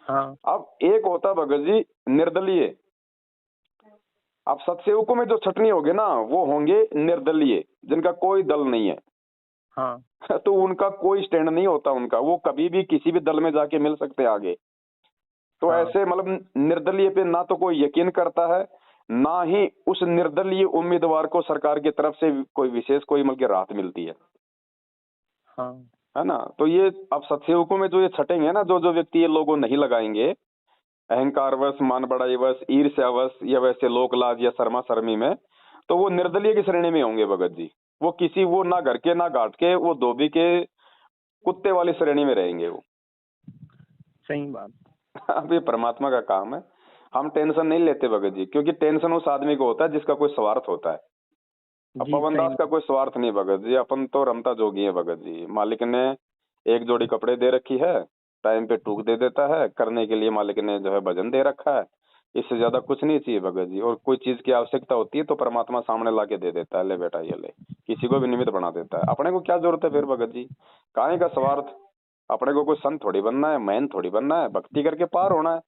हाँ अब एक होता भगत जी निर्दलीय। अब सतसेवकों में जो छटनी होगी ना, वो होंगे निर्दलीय, जिनका कोई दल नहीं है। हाँ तो उनका कोई स्टैंड नहीं होता, उनका वो कभी भी किसी भी दल में जाके मिल सकते हैं आगे। तो हाँ ऐसे मतलब निर्दलीय पे ना तो कोई यकीन करता है, ना ही उस निर्दलीय उम्मीदवार को सरकार की तरफ से कोई विशेष कोई मतलब राहत मिलती हाँ है ना। तो ये अब सतसेवकों में जो ये छटेंगे ना, जो जो व्यक्ति ये लोगों नहीं लगाएंगे, अहंकारवश, मान बढ़ाईवश, ईर्ष्यावश या वैसे लोक लाज या शर्मा शर्मी में, तो वो निर्दलीय की श्रेणी में होंगे भगत जी। वो किसी वो ना घर के ना घाट के, वो धोबी के कुत्ते वाली श्रेणी में रहेंगे वो। सही बात। अब ये परमात्मा का काम है, हम टेंशन नहीं लेते भगत जी, क्योंकि टेंशन उस आदमी को होता है जिसका कोई स्वार्थ होता है। अब जी पवन सही दास का बात। कोई स्वार्थ नहीं भगत जी, अपन तो रमता जोगी है भगत जी। मालिक ने एक जोड़ी कपड़े दे रखी है, टाइम पे टूक दे देता है, करने के लिए मालिक ने जो है भजन दे रखा है। इससे ज्यादा कुछ नहीं चाहिए भगत जी। और कोई चीज की आवश्यकता होती है तो परमात्मा सामने ला के दे देता है, ले बेटा ये ले, किसी को भी निमित्त बना देता है। अपने को क्या जरूरत है फिर भगत जी, काहे का स्वार्थ। अपने को कोई संत थोड़ी बनना है, मैन थोड़ी बनना है, भक्ति करके पार होना है।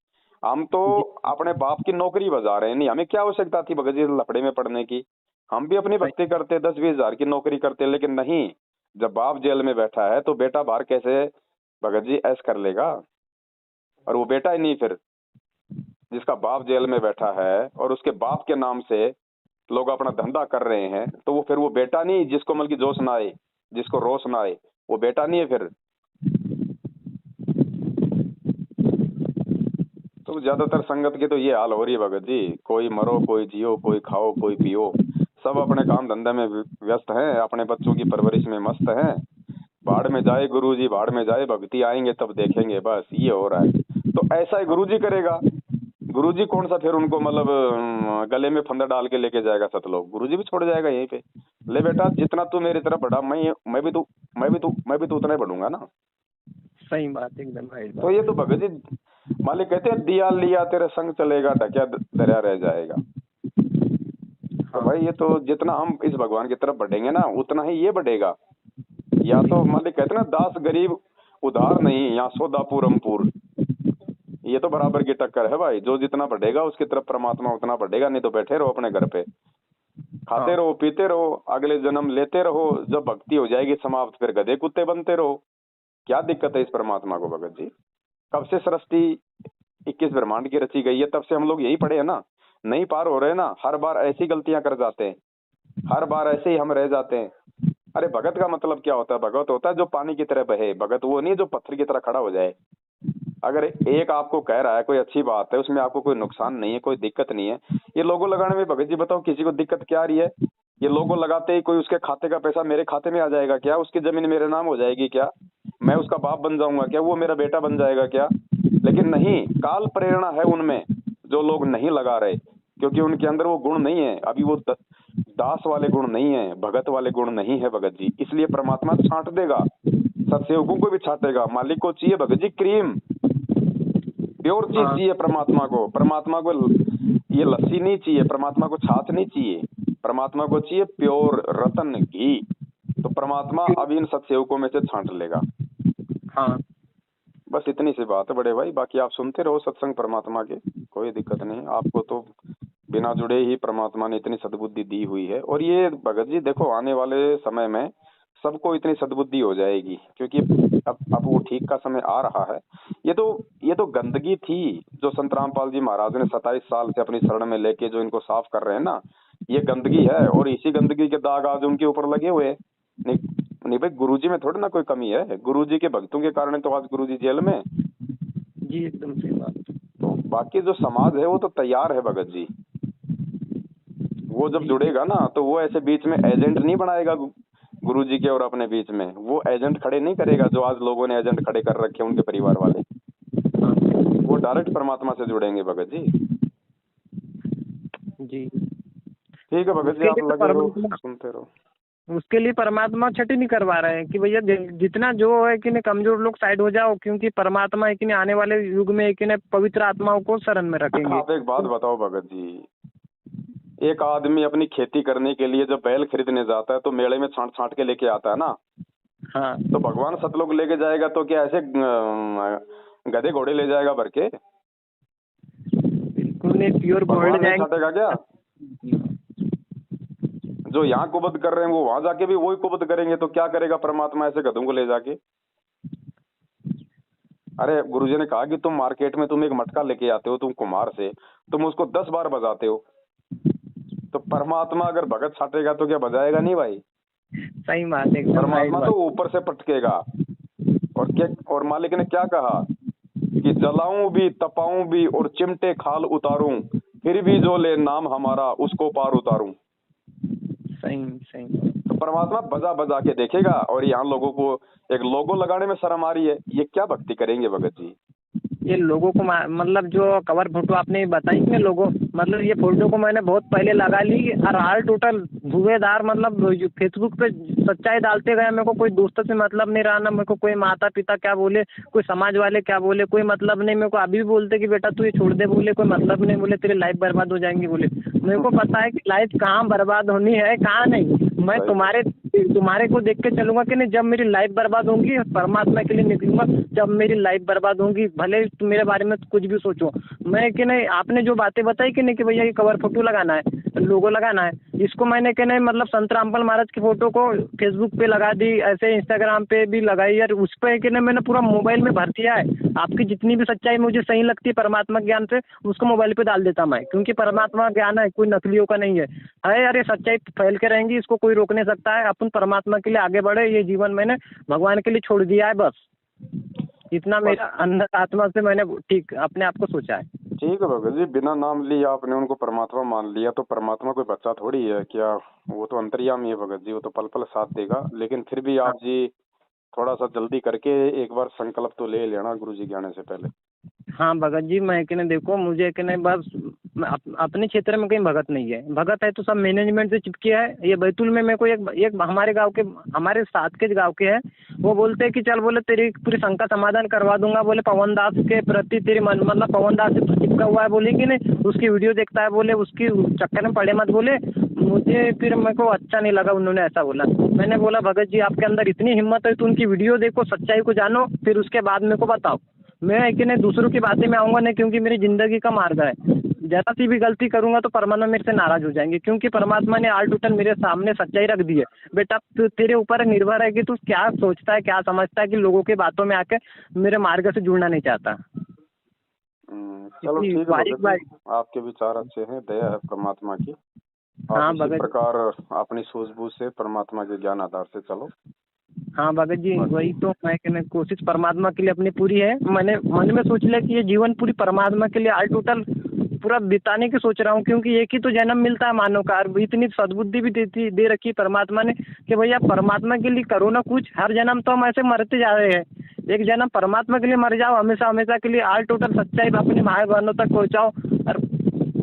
हम तो जी अपने बाप की नौकरी बजा रहे हैं, नहीं हमें क्या आवश्यकता थी भगत जी लफड़े में पड़ने की। हम भी अपनी सही। भक्ति करते, 10-20 हजार की नौकरी करते, लेकिन नहीं, जब बाप जेल में बैठा है तो बेटा बाहर कैसे भगत जी ऐश कर लेगा। और वो बेटा ही नहीं फिर, जिसका बाप जेल में बैठा है और उसके बाप के नाम से लोग अपना धंधा कर रहे हैं, तो वो फिर वो बेटा नहीं जिसको मतलब की जोश ना आए, जिसको रोश ना आए, वो बेटा नहीं है फिर। तो ज्यादातर संगत की तो ये हाल हो रही है भगत जी, कोई मरो कोई जियो, कोई खाओ कोई पियो, सब अपने काम धंधे में व्यस्त हैं, अपने बच्चों की परवरिश में मस्त हैं। भाड़ में जाए गुरुजी, भाड़ में जाए भक्ति, आएंगे तब देखेंगे, बस ये हो रहा है। तो ऐसा ही गुरुजी करेगा। गुरुजी कौन सा फिर उनको मतलब गले में फंदा डाल के लेके जाएगा सतलोक, गुरुजी भी छोड़ जाएगा यहीं पे। ले बेटा जितना तू मेरी तरफ बढ़ा, मैं भी तो उतना ही बढ़ूंगा ना। सही बात, एकदम राइट तो बात। ये तो भगत जी मालिक कहते हैं, दिया लिया तेरे संग चलेगा, ढकिया दरिया रह जाएगा। तो भाई ये तो जितना हम इस भगवान की तरफ बढ़ेंगे ना, उतना ही ये बढ़ेगा। या तो मालिक कहते हैं ना, दास गरीब उधार नहीं, या सौदा पूरमपुर, ये तो बराबर की टक्कर है भाई। जो जितना बढ़ेगा उसकी तरफ परमात्मा उतना बढ़ेगा, नहीं तो बैठे रहो अपने घर पे, खाते रहो पीते रहो, अगले जन्म लेते रहो, जब भक्ति हो जाएगी समाप्त फिर गधे कुत्ते बनते रहो। क्या दिक्कत है इस परमात्मा को भगत जी? कब से सृष्टि 21 ब्रह्मांड की रची गई है, तब से हम लोग यही पढ़े हैं ना, नहीं पार हो रहे ना, हर बार ऐसी गलतियां कर जाते हैं, हर बार ऐसे ही हम रह जाते हैं। अरे भगत का मतलब क्या होता है? भगत होता है जो पानी की तरह बहे, भगत वो नहीं जो पत्थर की तरह खड़ा हो जाए। अगर एक आपको कह रहा है कोई अच्छी बात है, उसमें आपको कोई नुकसान नहीं है, कोई दिक्कत नहीं है, ये लोगो लगाने में भगत जी बताओ किसी को दिक्कत क्या आ रही है? ये लोगो लगाते ही कोई उसके खाते का पैसा मेरे खाते में आ जाएगा क्या? उसकी जमीन मेरे नाम हो जाएगी क्या? मैं उसका बाप बन जाऊंगा क्या? वो मेरा बेटा बन जाएगा क्या? लेकिन नहीं, काल प्रेरणा है उनमें जो लोग नहीं लगा रहे, क्योंकि उनके अंदर वो गुण नहीं है अभी, वो दास वाले गुण नहीं है, भगत वाले गुण नहीं है भगत जी। इसलिए परमात्मा छांट देगा, सत्सेवकों को भी छांटेगा। मालिक को चाहिए भगत जी क्रीम, प्योर चीज चाहिए परमात्मा को। परमात्मा को ये लस्सी नहीं चाहिए, परमात्मा को छाछ नहीं चाहिए, परमात्मा को चाहिए प्योर रतन घी। तो परमात्मा अब इन सत्सेवकों में से छांट लेगा। हाँ, बस इतनी सी बात है बड़े भाई, बाकी आप सुनते रहो सत्संग परमात्मा के, कोई दिक्कत नहीं। आपको तो बिना जुड़े ही परमात्मा ने इतनी सद्बुद्धि दी हुई है। और ये भगत जी देखो, आने वाले समय में सबको इतनी सद्बुद्धि हो जाएगी, क्योंकि अब वो ठीक का समय आ रहा है। ये तो गंदगी थी जो संत रामपाल जी महाराज ने 27 साल से अपनी शरण में लेके जो इनको साफ कर रहे हैं ना, ये गंदगी है। और इसी गंदगी के दाग आज उनके ऊपर लगे हुए हैं। नहीं भाई, गुरुजी में थोड़ी ना कोई कमी है, गुरुजी के भक्तों के कारण तो आज गुरुजी जेल में। जी एकदम सही बात। तो बाकी जो समाज है वो तो तैयार है भगत जी, वो जब जुड़ेगा ना तो वो ऐसे बीच में एजेंट नहीं बनाएगा गुरुजी के और अपने बीच में, वो एजेंट खड़े नहीं करेगा जो आज लोगों ने एजेंट खड़े कर रखे हैं उनके परिवार वाले। वो डायरेक्ट परमात्मा से जुड़ेंगे भगत जी। जी ठीक है भगत जी, आप लगे रहो, सुनते रहो। उसके लिए परमात्मा छठी नहीं करवा रहे हैं कि भैया जितना जो है कि कमजोर लोग साइड हो जाओ, क्योंकि परमात्मा है कि आने वाले युग में कि पवित्र आत्माओं को शरण में रखेंगे। आप एक बात बताओ भगत जी, एक आदमी अपनी खेती करने के लिए जब बैल खरीदने जाता है तो मेले में छांट छांट के लेके आता है ना। हाँ, तो भगवान सतलोक लेके जाएगा तो क्या ऐसे गधे घोड़े ले जाएगा भर के? बिल्कुल नहीं, प्योर गोल्ड जाएंगे। छाटेगा क्या? जो यहाँ कुबद कर रहे हैं वो वहां जाके भी वही कुबद करेंगे, तो क्या करेगा परमात्मा ऐसे गधों को ले जाके? अरे गुरुजी ने कहा कि तुम मार्केट में तुम एक मटका लेके आते हो, तुम कुम्हार से, तुम उसको 10 बार बजाते हो, तो परमात्मा अगर भगत छाटेगा तो क्या बजाएगा नहीं भाई? सही बात है, परमात्मा तो ऊपर से पटकेगा। और मालिक ने क्या कहा कि जलाऊं भी तपाऊं भी और चिमटे खाल उतारूं, फिर भी जो ले नाम हमारा उसको पार उतारूं। सही। तो परमात्मा बजा बजा के देखेगा। और यहाँ लोगों को एक लोगो लगाने में शर्म आ रही है, ये क्या भक्ति करेंगे भगत जी? ये लोगों को मतलब जो कवर फोटो आपने बताई ना लोगो, मतलब ये फोटो को मैंने बहुत पहले लगा ली और हाल टोटल धुएंधार, मतलब फेसबुक पे सच्चाई डालते गए। मेरे को कोई दोस्तों से मतलब नहीं रहा ना, मेरे को कोई माता पिता क्या बोले, कोई समाज वाले क्या बोले, कोई मतलब नहीं। मेरे को अभी भी बोलते कि बेटा तू ये छोड़ दे, बोले कोई मतलब नहीं, बोले तेरी लाइफ बर्बाद हो जाएंगी। बोले मेरे को पता है कि लाइफ कहाँ बर्बाद होनी है कहाँ नहीं। मैं तुम्हारे को देख के चलूंगा कि नहीं, जब मेरी लाइफ बर्बाद होगी परमात्मा के लिए निकलूंगा। जब मेरी लाइफ बर्बाद होगी भले मेरे बारे में कुछ भी सोचो, मैं कि नहीं, आपने जो बातें बताई कि नहीं कि भैया ये कवर फोटो लगाना है, लोगो लगाना है। इसको मैंने कहने मतलब संत रामपाल महाराज की फोटो को फेसबुक पे लगा दी, ऐसे इंस्टाग्राम पे भी लगाई यार, उस पर कहने मैंने पूरा मोबाइल में भर दिया है। आपकी जितनी भी सच्चाई मुझे सही लगती है परमात्मा ज्ञान से, उसको मोबाइल पे डाल देता मैं, क्योंकि परमात्मा ज्ञान है, कोई नकलियों का नहीं है यार। ये सच्चाई फैल के रहेंगी, इसको कोई रोक नहीं सकता है। अपन परमात्मा के लिए आगे बढ़े, ये जीवन मैंने भगवान के लिए छोड़ दिया है, बस इतना मेरा अंदर आत्मा से मैंने ठीक अपने आप को सोचा है। ठीक है भगत जी, बिना नाम लिए आपने उनको परमात्मा मान लिया, तो परमात्मा कोई बच्चा थोड़ी है क्या? वो तो अंतर्यामी है भगत जी, वो तो पल पल साथ देगा। लेकिन फिर भी आप जी थोड़ा सा जल्दी करके एक बार संकल्प तो ले लेना गुरु जी के आने से पहले। हाँ भगत जी, मैं कहने देखो मुझे कहने बस अपने क्षेत्र में कहीं भगत नहीं है। भगत है तो सब मैनेजमेंट से चिपके है। ये बैतूल में मेरे को एक हमारे गांव के, हमारे साथ के गांव के हैं, वो बोलते हैं कि चल बोले तेरी पूरी शंका समाधान करवा दूंगा, बोले पवन दास के प्रति तेरी मन मतलब पवन दास से चिपका हुआ है, बोले कि नहीं उसकी वीडियो देखता है, बोले उसकी चक्कर में पड़े मत, बोले मुझे फिर मेरे को अच्छा नहीं लगा उन्होंने ऐसा बोला। मैंने बोला भगत जी आपके अंदर इतनी हिम्मत है तो उनकी वीडियो देखो, सच्चाई को जानो, फिर उसके बाद मेरे को बताओ। मैं कि नहीं दूसरों की बातें में आऊँगा नहीं, क्योंकि मेरी ज़िंदगी का मार्ग है। जरा सी भी गलती करूँगा तो परमात्मा मेरे से नाराज़ हो जाएंगे, क्योंकि परमात्मा ने आल टोटल मेरे सामने सच्चाई रख दी है। बेटा तेरे ऊपर निर्भर है कि तू क्या सोचता है, क्या समझता है, कि लोगों की बातों में आके मेरे मार्ग से जुड़ना नहीं चाहता। चलो ठीक है भगत जी, आपके विचार अच्छे हैं, दया है परमात्मा की। हाँ इसी भगत, प्रकार अपनी सूझबूझ से परमात्मा के ज्ञान आधार से चलो। हाँ भगत जी वही तो मैं कहने कोशिश परमात्मा के लिए अपनी पूरी है। मैंने मन में सोच लिया कि ये जीवन पूरी परमात्मा के लिए आल टोटल पूरा बिताने की सोच रहा हूँ, क्योंकि एक ही तो जन्म मिलता है मानव का। इतनी सद्बुद्धि भी दे रखी परमात्मा ने कि भैया परमात्मा के लिए करो ना कुछ। हर जन्म तो हम ऐसे मरते जा रहे हैं, एक जन्म परमात्मा के लिए मर जाओ, हमेशा हमेशा के लिए आल टोटल सच्चाई अपने भाई बहनों तक पहुँचाओ और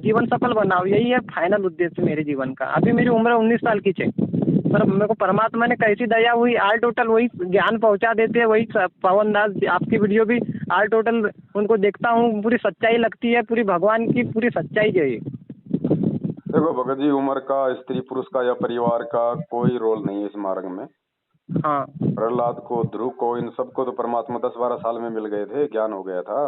जीवन सफल बनाओ। यही है फाइनल उद्देश्य मेरे जीवन का। अभी मेरी उम्र 19 साल की है, पर मेरे को परमात्मा ने कैसी दया हुई, आल टोटल वही ज्ञान पहुंचा देते हैं। वही पवन दास आपकी वीडियो भी आल टोटल उनको देखता हूँ, पूरी सच्चाई लगती है, पूरी भगवान की पूरी सच्चाई जो है। देखो भगत जी, उम्र का, स्त्री पुरुष का या परिवार का कोई रोल नहीं है इस मार्ग में। हाँ प्रहलाद को, ध्रुव को, इन सबको तो परमात्मा 10-12 साल में मिल गए थे, ज्ञान हो गया था।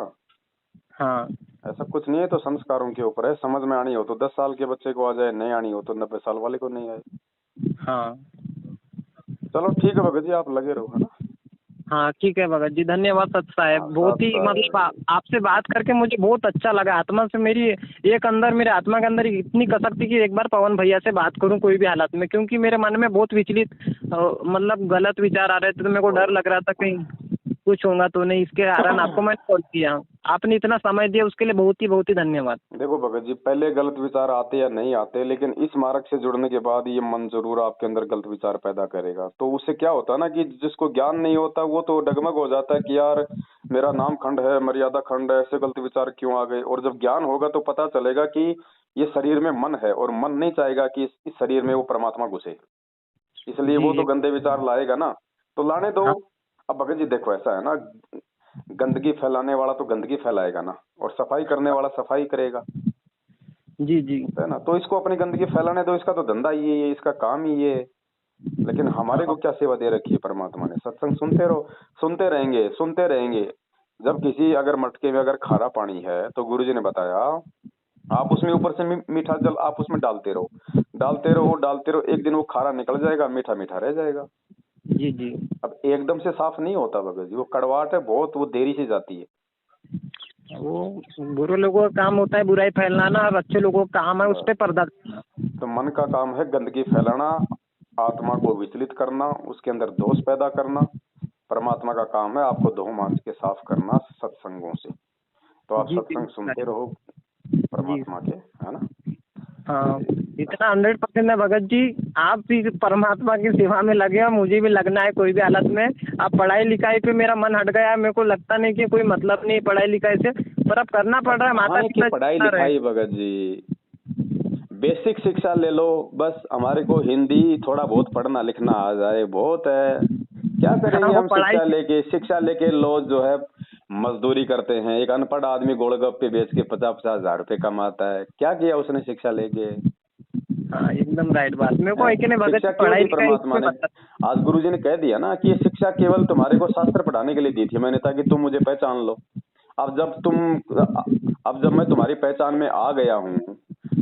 हाँ ऐसा कुछ नहीं है, तो संस्कारों के ऊपर है। समझ में आनी हो तो 10 साल के बच्चे को आ जाए, नहीं आनी हो तो 90 साल वाले को नहीं आए। हाँ चलो ठीक है भगत जी, आप लगे रहो, है ना। हाँ ठीक है भगत जी, धन्यवाद सत साहब। बहुत ही मतलब आपसे बात करके मुझे बहुत अच्छा लगा। आत्मा से मेरी एक अंदर, मेरे आत्मा के अंदर इतनी कसक थी कि एक बार पवन भैया से बात करूं कोई भी हालत में, क्योंकि मेरे मन में बहुत विचलित मतलब गलत विचार आ रहे थे, तो मेरे को डर लग रहा था कहीं कुछ होगा तो नहीं। इसके कारण आपको मैंने कॉल किया, आपने इतना समय दिया उसके लिए बहुत ही धन्यवाद। देखो भगत जी, पहले गलत विचार आते या नहीं आते, लेकिन इस मार्ग से जुड़ने के बाद ये मन जरूर आपके अंदर गलत विचार पैदा करेगा। तो उससे क्या होता है ना कि जिसको ज्ञान नहीं होता वो तो डगमग हो जाता है कि यार मेरा नाम खंड है, मर्यादा खंड है, ऐसे गलत विचार क्यों आ गए। और जब ज्ञान होगा तो पता चलेगा कि ये शरीर में मन है, और मन नहीं चाहेगा कि इस शरीर में वो परमात्मा घुसे, इसलिए वो तो गंदे विचार लाएगा ना। तो लाने दो। अब भगत जी देखो, ऐसा है ना, गंदगी फैलाने वाला तो गंदगी फैलाएगा ना, और सफाई करने वाला सफाई करेगा। जी जी है ना। तो इसको अपनी गंदगी फैलाने दो, इसका तो धंधा ये है, इसका काम ही ये है। लेकिन हमारे को क्या सेवा दे रखी है परमात्मा ने? सत्संग सुनते रहो, सुनते रहेंगे, सुनते रहेंगे। जब किसी अगर मटके में अगर खारा पानी है तो गुरुजी ने बताया आप उसमें ऊपर से मीठा जल आप उसमें डालते रहो, डालते रहो, डालते रहो, एक दिन वो खारा निकल जाएगा, मीठा मीठा रह जाएगा। जी जी। अब एकदम से साफ नहीं होता भगत जी, वो कड़वाहट है बहुत, वो देरी से जाती है। वो बुरे लोगों का काम होता है बुराई फैलाना, और अच्छे लोगों का काम है उस पर पर्दा करना। तो मन का काम है गंदगी फैलाना, आत्मा को विचलित करना, उसके अंदर दोष पैदा करना। परमात्मा का काम है आपको धो मांज के साफ करना सत्संगों से। तो आप जी सत्संग सुनते रहो परमात्मा के, है ना। हाँ इतना 100% है भगत जी। आप भी परमात्मा की सेवा में लगे और मुझे भी लगना है कोई भी हालत में। अब पढ़ाई लिखाई पे मेरा मन हट गया है, मेरे को लगता नहीं कि कोई मतलब नहीं पढ़ाई लिखाई से, पर अब करना पड़ रहा है। माता पिता पढ़ाई लिखाई भगत जी बेसिक शिक्षा ले लो बस। हमारे को हिंदी थोड़ा बहुत पढ़ना लिखना आ जाए बहुत है। क्या करेंगे हम शिक्षा लेके लोग जो है मजदूरी करते हैं। एक अनपढ़ आदमी गोलगप्पे बेच के 50-50 हजार रुपए कमाता है, क्या किया उसने शिक्षा लेके? हाँ एकदम राइट बात। मेरे को एक ने भगत पढ़ाई परमात्मा ने आज गुरुजी ने कह दिया ना कि ये शिक्षा केवल तुम्हारे को शास्त्र पढ़ाने के लिए दी थी मैंने, ताकि तुम मुझे पहचान लो। अब जब मैं तुम्हारी पहचान में आ गया हूँ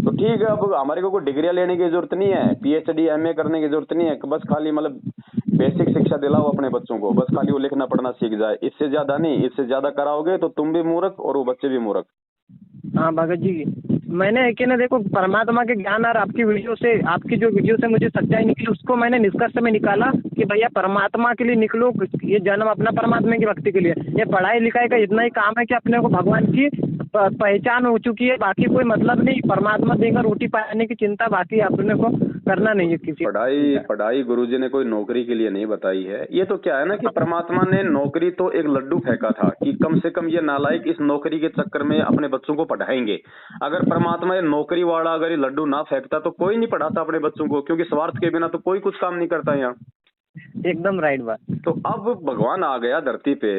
तो ठीक है, अब हमारे को कोई डिग्रियां लेने की जरूरत नहीं है, पीएचडी एमए करने की जरूरत नहीं है, बस खाली मतलब बेसिक शिक्षा दिलाओ अपने बच्चों को, बस खाली वो लिखना पढ़ना सीख जाए, इससे ज्यादा नहीं। इससे ज्यादा कराओगे तो तुम भी मूर्ख और वो बच्चे भी मूर्ख। हाँ भगत जी, मैंने है कि ना देखो, परमात्मा के ज्ञान और आपकी वीडियो से, आपकी जो वीडियो से मुझे सच्चाई निकली, उसको मैंने निष्कर्ष में निकाला कि भैया परमात्मा के लिए निकलो, ये जन्म अपना परमात्मा की भक्ति के लिए। ये पढ़ाई लिखाई का इतना ही काम है कि अपने को भगवान की पहचान हो चुकी है, बाकी कोई मतलब नहीं। परमात्मा देगा रोटी पाने की चिंता, बाकी अपने को करना नहीं है किसी। पढ़ाई गुरुजी ने कोई नौकरी के लिए नहीं बताई है। ये तो क्या है ना कि परमात्मा ने नौकरी तो एक लड्डू फेंका था कि कम से कम ये नालायक इस नौकरी के चक्कर में अपने बच्चों को पढ़ाएंगे। अगर परमात्मा ये नौकरी वाला अगर ये लड्डू ना फेंकता तो कोई नहीं पढ़ाता अपने बच्चों को, क्योंकि स्वार्थ के बिना तो कोई कुछ काम नहीं करता यहाँ। एकदम राइट बात। तो अब भगवान आ गया धरती पे,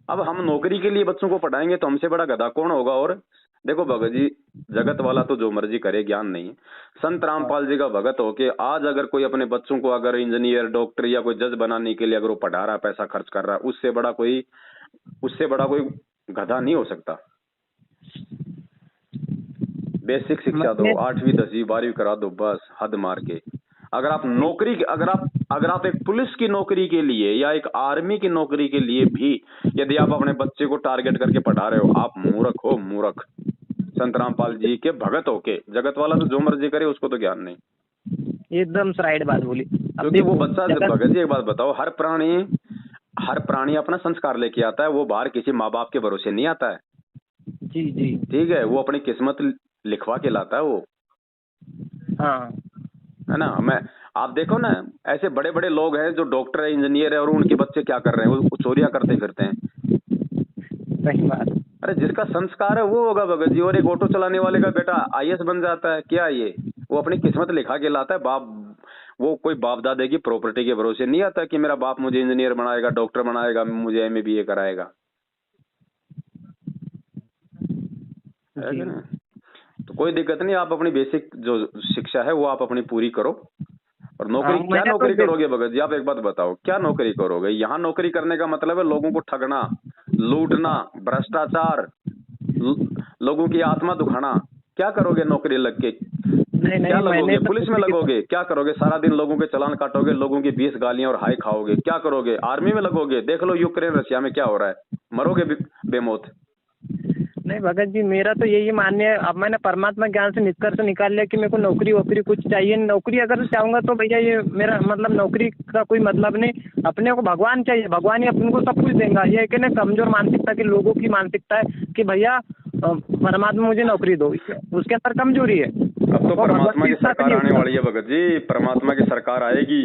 अब हम नौकरी के लिए बच्चों को पढ़ाएंगे तो हमसे बड़ा गधा कौन होगा। और देखो भगत जी, जगत वाला तो जो मर्जी करे, ज्ञान नहीं है। संत रामपाल जी का भगत होके आज अगर कोई अपने बच्चों को अगर इंजीनियर डॉक्टर या कोई जज बनाने के लिए अगर वो पढ़ा रहा है, पैसा खर्च कर रहा है, उससे बड़ा कोई गधा नहीं हो सकता। बेसिक शिक्षा दो, 8वीं 10वीं 12वीं करा दो, बस हद मार के। अगर आप नौकरी अगर आप एक पुलिस की नौकरी के लिए या एक आर्मी की नौकरी के लिए भी यदि आप अपने बच्चे को टारगेट करके पढ़ा रहे हो, आप मूर्ख हो, मूर्ख। संत रामपाल जी के भगत होके, जगत वाला तो जो मर्जी करे, उसको तो ज्ञान नहीं। एकदम राइट बात बोली। क्योंकि वो बच्चा, भगत जी एक बात बताओ, हर प्राणी अपना संस्कार लेके आता है, वो बाहर किसी माँ बाप के भरोसे नहीं आता है। जी जी, ठीक है, वो अपनी किस्मत लिखवा के लाता है वो। हाँ है ना। आप देखो ना, ऐसे बड़े बड़े लोग हैं जो डॉक्टर है, इंजीनियर है, और उनके बच्चे क्या कर रहे हैं, वो चोरियां करते फिरते हैं। सही बात। अरे जिसका संस्कार है वो होगा भगत जी। और एक ऑटो चलाने वाले का बेटा आईएएस बन जाता है, क्या ये वो अपनी किस्मत लिखा के लाता है। वो कोई बाप दादे की प्रॉपर्टी के भरोसे नहीं आता कि मेरा बाप मुझे इंजीनियर बनाएगा, डॉक्टर बनाएगा, मुझे एमए बीए कराएगा। तो कोई दिक्कत नहीं, आप अपनी बेसिक जो शिक्षा है वो आप अपनी पूरी करो। और नौकरी क्या नौकरी करोगे भगत जी, आप एक बात बताओ, क्या नौकरी करोगे। यहाँ नौकरी करने का मतलब है लोगों को ठगना, लूटना, भ्रष्टाचार, लोगों की आत्मा दुखाना। क्या करोगे नौकरी लग के? क्या लगोगे? पुलिस में लगोगे? क्या करोगे? सारा दिन लोगों के चालान काटोगे, लोगों की 20 गालियां और हाय खाओगे। क्या करोगे? आर्मी में लगोगे? देख लो यूक्रेन रशिया में क्या हो रहा है, मरोगे बेमौत। नहीं भगत जी, मेरा तो यही मानना है। अब मैंने परमात्मा ज्ञान से निष्कर्ष निकाल लिया कि मेरे को नौकरी वोकरी कुछ चाहिए। नौकरी अगर चाहूंगा तो भैया ये मेरा मतलब नौकरी का कोई मतलब नहीं। अपने को भगवान चाहिए, भगवान ही अपन को सब कुछ देगा। ये कि ना कमजोर मानसिकता के लोगों की मानसिकता है कि भैया परमात्मा मुझे नौकरी दो, उसके अंदर कमजोरी है। अब तो परमात्मा की सरकार आने वाली है भगत जी, परमात्मा की सरकार आएगी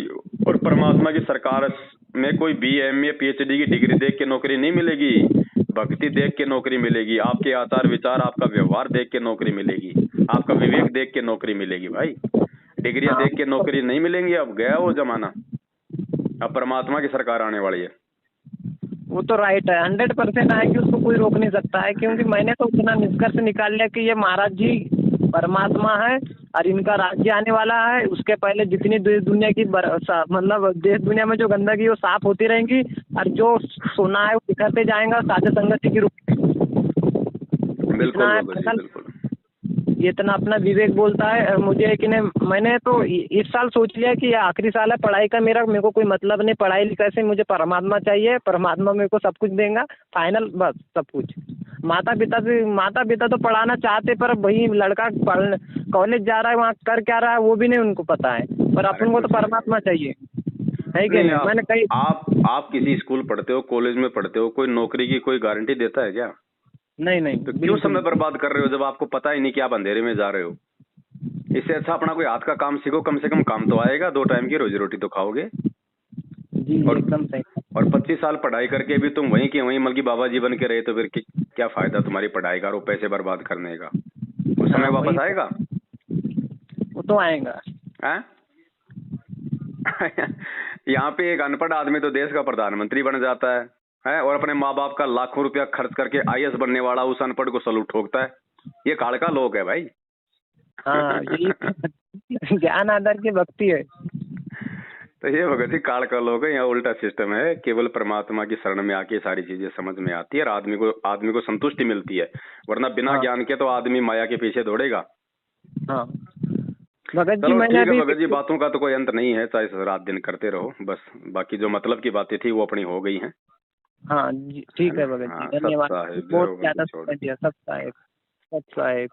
और परमात्मा की सरकार में कोई BA PhD की डिग्री देख के नौकरी नहीं मिलेगी, भक्ति देख के नौकरी मिलेगी। आपके आचार विचार, आपका व्यवहार देख के नौकरी मिलेगी, आपका विवेक देख के नौकरी मिलेगी भाई। डिग्रियां देख के नौकरी नहीं मिलेंगी। अब गया वो जमाना, अब परमात्मा की सरकार आने वाली है। वो तो राइट है, 100% आएगी, उसको कोई रोक नहीं सकता है। क्योंकि मैंने तो उतना निष्कर्ष निकाल लिया कि ये महाराज जी परमात्मा है और इनका राज्य आने वाला है। उसके पहले जितनी देश दुनिया की मतलब देश दुनिया में जो गंदगी है वो साफ होती रहेंगी, और जो सोना है वो बिखरते जाएगा साझे संगति की रूप में। बिल्कुल। ये इतना अपना विवेक बोलता है मुझे कि नहीं। मैंने तो इस साल सोच लिया कि ये आखिरी साल है पढ़ाई का मेरा, मेरे को कोई मतलब नहीं पढ़ाई लिखाई से, मुझे परमात्मा चाहिए। परमात्मा मेरे को सब कुछ देगा, फाइनल, बस सब कुछ। माता पिता तो पढ़ाना चाहते, पर वही लड़का कॉलेज जा रहा है, वहाँ कर क्या रहा है वो भी नहीं उनको पता है। पर अपन को तो परमात्मा चाहिए, है कि नहीं? मैंने कही आप किसी स्कूल पढ़ते हो, कॉलेज में पढ़ते हो, कोई नौकरी की कोई गारंटी देता है क्या? नहीं। तो क्यों समय बर्बाद कर रहे हो जब आपको पता ही नहीं कि आप अंधेरे में जा रहे हो? इससे अच्छा अपना कोई हाथ का काम सीखो, कम से कम काम तो आएगा, 2 टाइम की रोजी रोटी तो खाओगे। जी एकदम सही। और 25 साल पढ़ाई करके भी तुम वहीं के वहीं मलकी बाबा जी बन के रहे तो फिर क्या फायदा तुम्हारी पढ़ाई का और पैसे बर्बाद करने का? वो समय वापस आएगा? वो तो आएगा। यहाँ पे एक अनपढ़ आदमी तो देश का प्रधानमंत्री बन जाता है और अपने माँ बाप का लाखों रुपया खर्च करके आईएएस बनने वाला उस अनपढ़ को सलूट ठोकता है। ये काल का लोग है भाई। हाँ, यही ज्ञान आधार की भक्ति है। तो ये भगत जी काल का लोग है, यहाँ उल्टा सिस्टम है। केवल परमात्मा की शरण में आके सारी चीजें समझ में आती है और आदमी को संतुष्टि मिलती है, वरना बिना ज्ञान के तो आदमी माया के पीछे दौड़ेगा। हाँ भगत जी, चलो मैंने ठीक है अभी भगत जी, बातों का तो कोई अंत नहीं है, चाहे रात दिन करते रहो, बस बाकी जो मतलब की बातें थी वो अपनी हो गई हैं, हाँ जी, है ठीक ना। है भगत जी, हाँ, सत धन्यवाद। साहिब, जय बहुत हो, बंदी ज़्यादा छोड़। समय दिया। सब साहेब, सब साहेब।